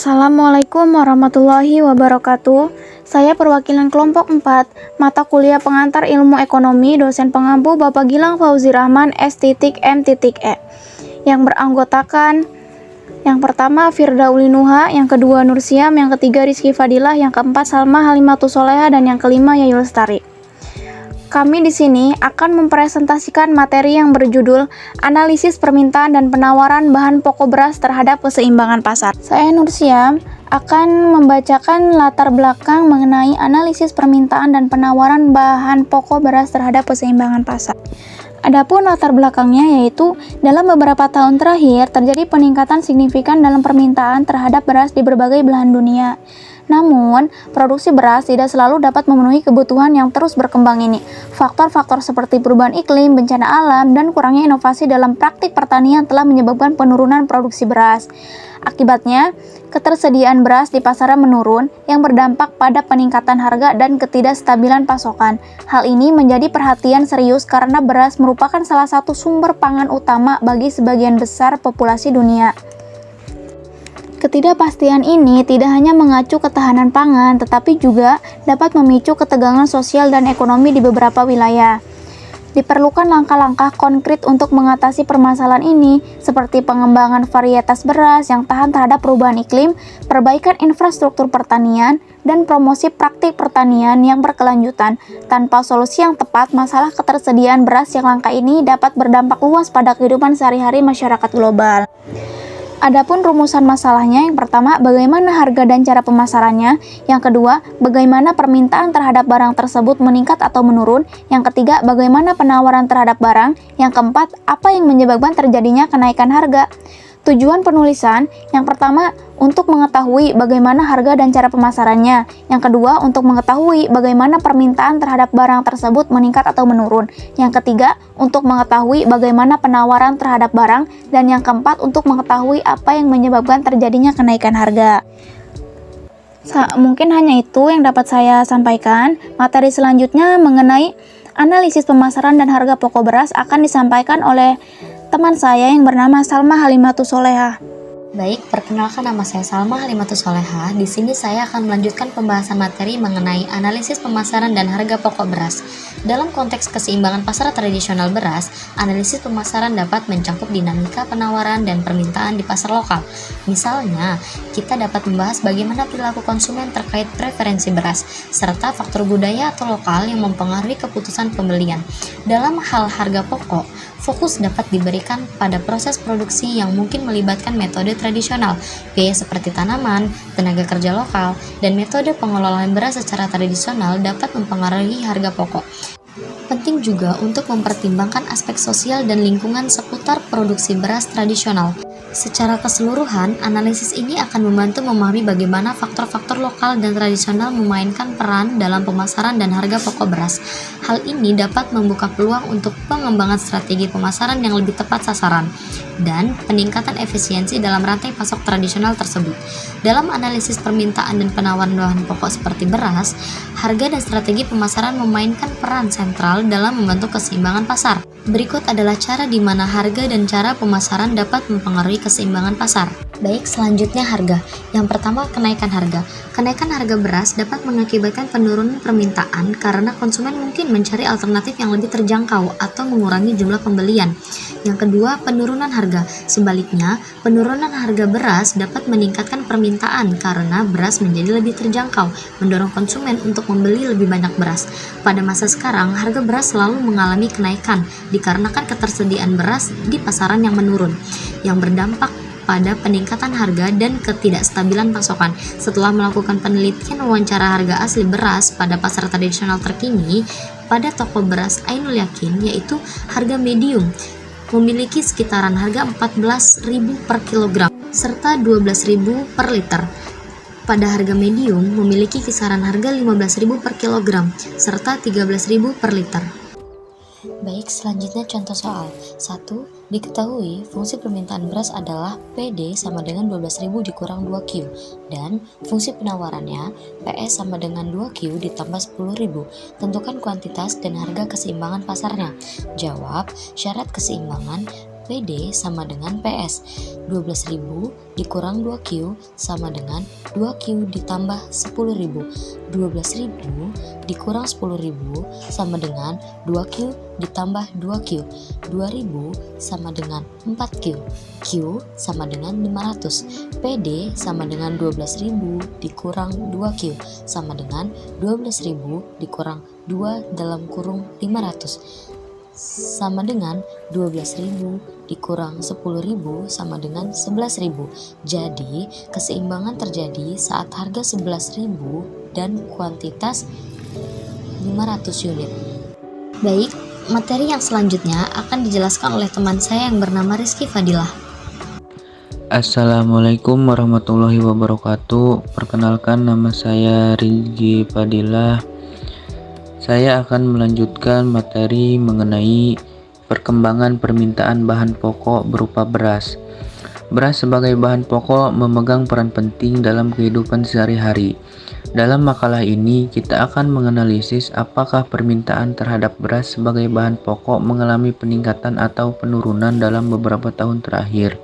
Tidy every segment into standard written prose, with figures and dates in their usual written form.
Assalamualaikum warahmatullahi wabarakatuh. Saya perwakilan kelompok 4, mata kuliah pengantar ilmu ekonomi, dosen pengampu Bapak Gilang Fauzi Rahman S.M.E, yang beranggotakan yang pertama Firdauli Nuha, yang kedua Nur Siam, yang ketiga Rizky Fadilah, yang keempat Salma Halimatus Soleha, dan yang kelima Yayu Lestari. Kami di sini akan mempresentasikan materi yang berjudul Analisis Permintaan dan Penawaran Bahan Pokok Beras Terhadap Keseimbangan Pasar. Saya Nur Siam akan membacakan latar belakang mengenai analisis permintaan dan penawaran bahan pokok beras terhadap keseimbangan pasar. Adapun latar belakangnya yaitu dalam beberapa tahun terakhir terjadi peningkatan signifikan dalam permintaan terhadap beras di berbagai belahan dunia. Namun, produksi beras tidak selalu dapat memenuhi kebutuhan yang terus berkembang ini. Faktor-faktor seperti perubahan iklim, bencana alam, dan kurangnya inovasi dalam praktik pertanian telah menyebabkan penurunan produksi beras. Akibatnya, ketersediaan beras di pasaran menurun yang berdampak pada peningkatan harga dan ketidakstabilan pasokan. Hal ini menjadi perhatian serius karena beras merupakan salah satu sumber pangan utama bagi sebagian besar populasi dunia. Ketidakpastian ini tidak hanya mengacu ketahanan pangan, tetapi juga dapat memicu ketegangan sosial dan ekonomi di beberapa wilayah. Diperlukan langkah-langkah konkret untuk mengatasi permasalahan ini, seperti pengembangan varietas beras yang tahan terhadap perubahan iklim, perbaikan infrastruktur pertanian, dan promosi praktik pertanian yang berkelanjutan. Tanpa solusi yang tepat, masalah ketersediaan beras yang langka ini dapat berdampak luas pada kehidupan sehari-hari masyarakat global. Adapun rumusan masalahnya, yang pertama, bagaimana harga dan cara pemasarannya. Yang kedua, bagaimana permintaan terhadap barang tersebut meningkat atau menurun. Yang ketiga, bagaimana penawaran terhadap barang. Yang keempat, apa yang menyebabkan terjadinya kenaikan harga. Tujuan penulisan, yang pertama, untuk mengetahui bagaimana harga dan cara pemasarannya. Yang kedua, untuk mengetahui bagaimana permintaan terhadap barang tersebut meningkat atau menurun. Yang ketiga, untuk mengetahui bagaimana penawaran terhadap barang. Dan yang keempat, untuk mengetahui apa yang menyebabkan terjadinya kenaikan harga. Mungkin hanya itu yang dapat saya sampaikan. Materi selanjutnya mengenai analisis pemasaran dan harga pokok beras akan disampaikan oleh teman saya yang bernama Salma Halimatus Soleha. Baik, perkenalkan nama saya Salma Halimatus Soleha. Di sini saya akan melanjutkan pembahasan materi mengenai analisis pemasaran dan harga pokok beras. Dalam konteks keseimbangan pasar tradisional beras, analisis pemasaran dapat mencakup dinamika penawaran dan permintaan di pasar lokal. Misalnya, kita dapat membahas bagaimana perilaku konsumen terkait preferensi beras, serta faktor budaya atau lokal yang mempengaruhi keputusan pembelian. Dalam hal harga pokok, fokus dapat diberikan pada proses produksi yang mungkin melibatkan metode tradisional, biaya seperti tanaman, tenaga kerja lokal, dan metode pengelolaan beras secara tradisional dapat mempengaruhi harga pokok. Penting juga untuk mempertimbangkan aspek sosial dan lingkungan seputar produksi beras tradisional. Secara keseluruhan, analisis ini akan membantu memahami bagaimana faktor-faktor lokal dan tradisional memainkan peran dalam pemasaran dan harga pokok beras. Hal ini dapat membuka peluang untuk pengembangan strategi pemasaran yang lebih tepat sasaran dan peningkatan efisiensi dalam rantai pasok tradisional tersebut. Dalam analisis permintaan dan penawaran bahan pokok seperti beras, harga dan strategi pemasaran memainkan peran sentral dalam membentuk keseimbangan pasar. Berikut adalah cara di mana harga dan cara pemasaran dapat mempengaruhi keseimbangan pasar. Baik, selanjutnya harga. Yang pertama, kenaikan harga. Kenaikan harga beras dapat mengakibatkan penurunan permintaan karena konsumen mungkin mencari alternatif yang lebih terjangkau atau mengurangi jumlah pembelian. Yang kedua, penurunan harga. Sebaliknya, penurunan harga beras dapat meningkatkan permintaan karena beras menjadi lebih terjangkau, mendorong konsumen untuk membeli lebih banyak beras. Pada masa sekarang, harga beras selalu mengalami kenaikan dikarenakan ketersediaan beras di pasaran yang menurun, yang berdampak pada peningkatan harga dan ketidakstabilan pasokan. Setelah melakukan penelitian wawancara harga asli beras pada pasar tradisional terkini, pada toko beras Ainul Yakin, yaitu harga medium memiliki sekitaran harga 14.000 per kilogram serta 12.000 per liter. Pada harga medium memiliki kisaran harga 15.000 per kilogram serta 13.000 per liter. Baik, selanjutnya contoh soal. 1. Diketahui fungsi permintaan beras adalah PD sama dengan 12.000 dikurang 2Q dan fungsi penawarannya PS sama dengan 2Q ditambah 10.000. Tentukan kuantitas dan harga keseimbangan pasarnya. Jawab, syarat keseimbangan PD sama dengan PS. 12.000 dikurang 2Q sama dengan 2Q ditambah 10.000. 12.000 dikurang 10.000 sama dengan 2Q ditambah 2Q. 2.000 sama dengan 4Q. Q sama dengan 500. PD sama dengan 12.000 dikurang 2Q sama dengan 12.000 dikurang 2 dalam kurung 500 sama dengan 12.000 dikurang 10.000 sama dengan 11.000. Jadi, keseimbangan terjadi saat harga 11.000 dan kuantitas 500 unit. Baik, materi yang selanjutnya akan dijelaskan oleh teman saya yang bernama Rizky Fadilah. Assalamualaikum warahmatullahi wabarakatuh. Perkenalkan, nama saya Rizky Fadilah. Saya akan melanjutkan materi mengenai perkembangan permintaan bahan pokok berupa beras. Beras sebagai bahan pokok memegang peran penting dalam kehidupan sehari-hari. Dalam makalah ini, kita akan menganalisis apakah permintaan terhadap beras sebagai bahan pokok mengalami peningkatan atau penurunan dalam beberapa tahun terakhir.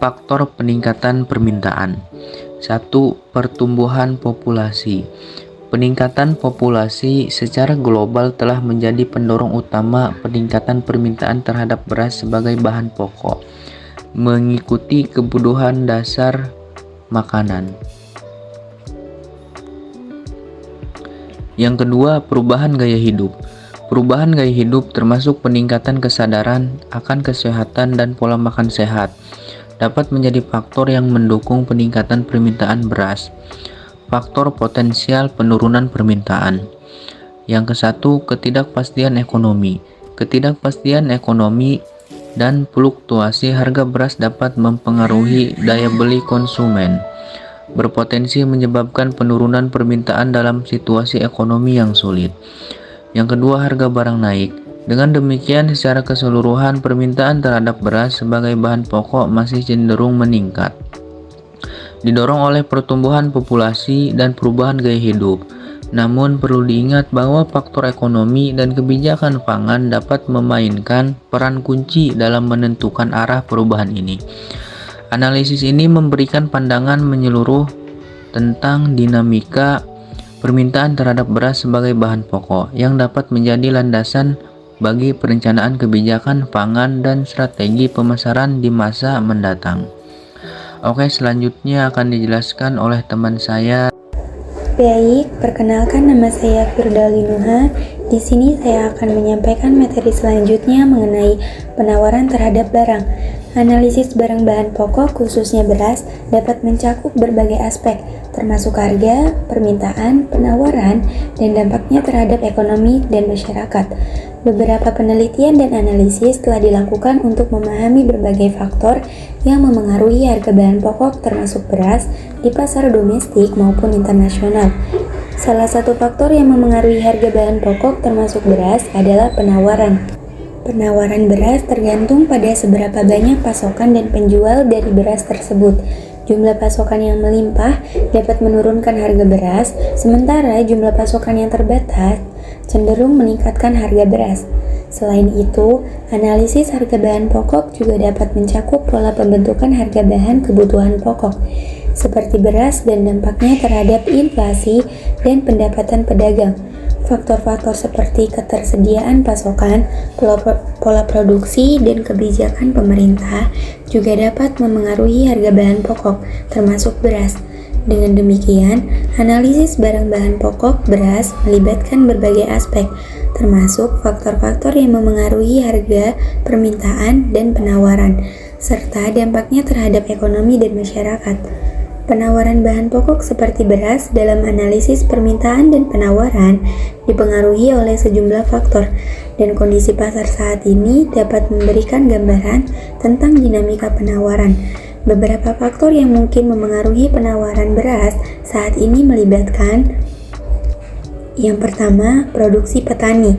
Faktor peningkatan permintaan. 1. Pertumbuhan populasi. Peningkatan populasi secara global telah menjadi pendorong utama peningkatan permintaan terhadap beras sebagai bahan pokok, mengikuti kebutuhan dasar makanan. Yang kedua, perubahan gaya hidup. Perubahan gaya hidup termasuk peningkatan kesadaran akan kesehatan dan pola makan sehat dapat menjadi faktor yang mendukung peningkatan permintaan beras. Faktor potensial penurunan permintaan. Yang kesatu, ketidakpastian ekonomi. Ketidakpastian ekonomi dan fluktuasi harga beras dapat mempengaruhi daya beli konsumen, berpotensi menyebabkan penurunan permintaan dalam situasi ekonomi yang sulit. Yang kedua, harga barang naik. Dengan demikian, secara keseluruhan permintaan terhadap beras sebagai bahan pokok masih cenderung meningkat, didorong oleh pertumbuhan populasi dan perubahan gaya hidup. Namun perlu diingat bahwa faktor ekonomi dan kebijakan pangan dapat memainkan peran kunci dalam menentukan arah perubahan ini. Analisis ini memberikan pandangan menyeluruh tentang dinamika permintaan terhadap beras sebagai bahan pokok yang dapat menjadi landasan bagi perencanaan kebijakan pangan dan strategi pemasaran di masa mendatang. Oke, selanjutnya akan dijelaskan oleh teman saya. Baik, perkenalkan nama saya Firdali Nuha. Di sini saya akan menyampaikan materi selanjutnya mengenai penawaran terhadap barang. Analisis barang bahan pokok khususnya beras dapat mencakup berbagai aspek, termasuk harga, permintaan, penawaran, dan dampaknya terhadap ekonomi dan masyarakat. Beberapa penelitian dan analisis telah dilakukan untuk memahami berbagai faktor yang memengaruhi harga bahan pokok termasuk beras di pasar domestik maupun internasional. Salah satu faktor yang memengaruhi harga bahan pokok termasuk beras adalah penawaran. Penawaran beras tergantung pada seberapa banyak pasokan dan penjual dari beras tersebut. Jumlah pasokan yang melimpah dapat menurunkan harga beras, sementara jumlah pasokan yang terbatas cenderung meningkatkan harga beras. Selain itu, analisis harga bahan pokok juga dapat mencakup pola pembentukan harga bahan kebutuhan pokok, seperti beras dan dampaknya terhadap inflasi dan pendapatan pedagang. Faktor-faktor seperti ketersediaan pasokan, pola produksi, dan kebijakan pemerintah juga dapat memengaruhi harga bahan pokok, termasuk beras. Dengan demikian, analisis barang bahan pokok beras melibatkan berbagai aspek, termasuk faktor-faktor yang memengaruhi harga, permintaan, dan penawaran, serta dampaknya terhadap ekonomi dan masyarakat. Penawaran bahan pokok seperti beras dalam analisis permintaan dan penawaran dipengaruhi oleh sejumlah faktor, dan kondisi pasar saat ini dapat memberikan gambaran tentang dinamika penawaran. Beberapa faktor yang mungkin memengaruhi penawaran beras saat ini melibatkan: yang pertama, produksi petani.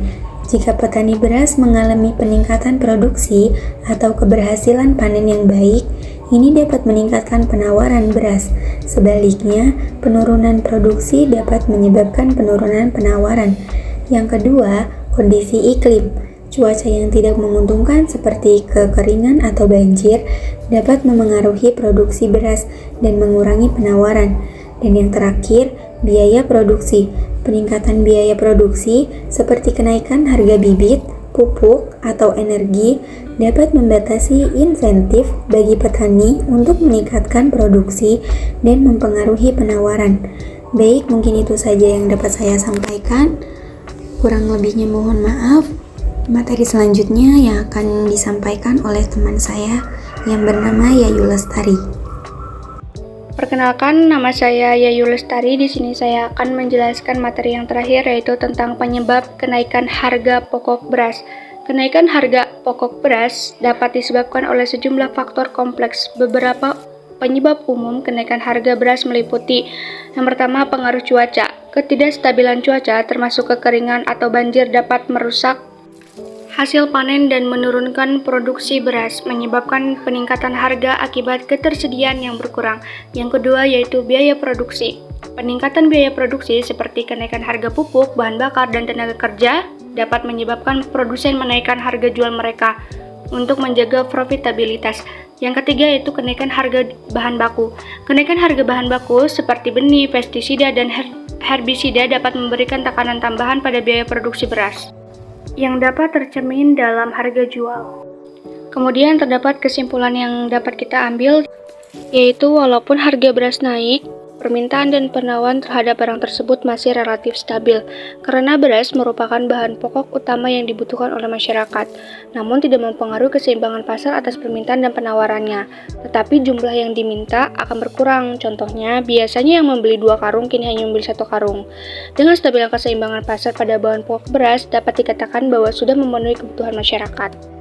Jika petani beras mengalami peningkatan produksi atau keberhasilan panen yang baik, ini dapat meningkatkan penawaran beras. Sebaliknya, penurunan produksi dapat menyebabkan penurunan penawaran. Yang kedua, kondisi iklim. Cuaca yang tidak menguntungkan seperti kekeringan atau banjir dapat memengaruhi produksi beras dan mengurangi penawaran. Dan yang terakhir, biaya produksi. Peningkatan biaya produksi seperti kenaikan harga bibit, pupuk, atau energi dapat membatasi insentif bagi petani untuk meningkatkan produksi dan mempengaruhi penawaran. Baik, mungkin itu saja yang dapat saya sampaikan. Kurang lebihnya mohon maaf. Materi selanjutnya yang akan disampaikan oleh teman saya yang bernama Yayu Lestari. Perkenalkan, nama saya Yayu Lestari. Di sini saya akan menjelaskan materi yang terakhir, yaitu tentang penyebab kenaikan harga pokok beras. Kenaikan harga pokok beras dapat disebabkan oleh sejumlah faktor kompleks. Beberapa penyebab umum kenaikan harga beras meliputi: yang pertama, pengaruh cuaca. Ketidakstabilan cuaca, termasuk kekeringan atau banjir, dapat merusak hasil panen dan menurunkan produksi beras, menyebabkan peningkatan harga akibat ketersediaan yang berkurang. Yang kedua yaitu biaya produksi. Peningkatan biaya produksi seperti kenaikan harga pupuk, bahan bakar, dan tenaga kerja dapat menyebabkan produsen menaikkan harga jual mereka untuk menjaga profitabilitas. Yang ketiga yaitu kenaikan harga bahan baku. Kenaikan harga bahan baku seperti benih, pestisida, dan herbisida dapat memberikan tekanan tambahan pada biaya produksi beras yang dapat tercermin dalam harga jual. Kemudian terdapat kesimpulan yang dapat kita ambil, yaitu walaupun harga beras naik, permintaan dan penawaran terhadap barang tersebut masih relatif stabil, karena beras merupakan bahan pokok utama yang dibutuhkan oleh masyarakat, namun tidak mempengaruhi keseimbangan pasar atas permintaan dan penawarannya. Tetapi jumlah yang diminta akan berkurang. Contohnya, biasanya yang membeli 2 karung kini hanya membeli 1 karung. Dengan stabilnya keseimbangan pasar pada bahan pokok beras, dapat dikatakan bahwa sudah memenuhi kebutuhan masyarakat.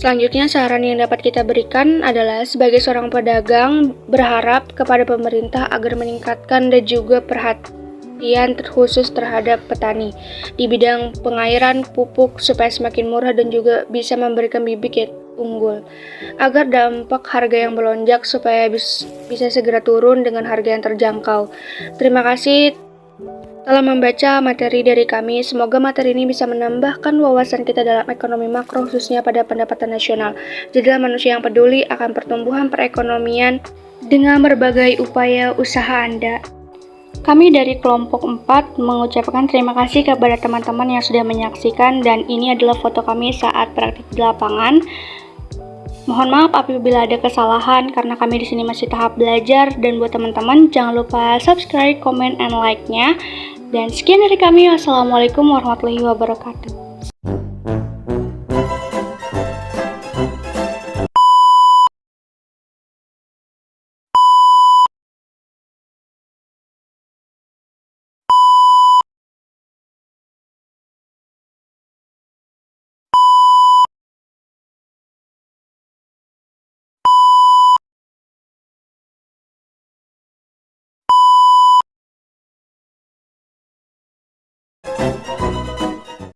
Selanjutnya, saran yang dapat kita berikan adalah sebagai seorang pedagang berharap kepada pemerintah agar meningkatkan dan juga perhatian terkhusus terhadap petani di bidang pengairan pupuk supaya semakin murah dan juga bisa memberikan bibit yang unggul, agar dampak harga yang melonjak supaya bisa segera turun dengan harga yang terjangkau. Terima kasih telah membaca materi dari kami. Semoga materi ini bisa menambahkan wawasan kita dalam ekonomi makro, khususnya pada pendapatan nasional. Jadilah manusia yang peduli akan pertumbuhan perekonomian dengan berbagai upaya usaha Anda. Kami dari kelompok 4 mengucapkan terima kasih kepada teman-teman yang sudah menyaksikan, dan ini adalah foto kami saat praktik di lapangan. Mohon maaf apabila ada kesalahan karena kami di sini masih tahap belajar, dan buat teman-teman jangan lupa subscribe, comment, and like-nya. Dan sekian dari kami. Wassalamualaikum warahmatullahi wabarakatuh.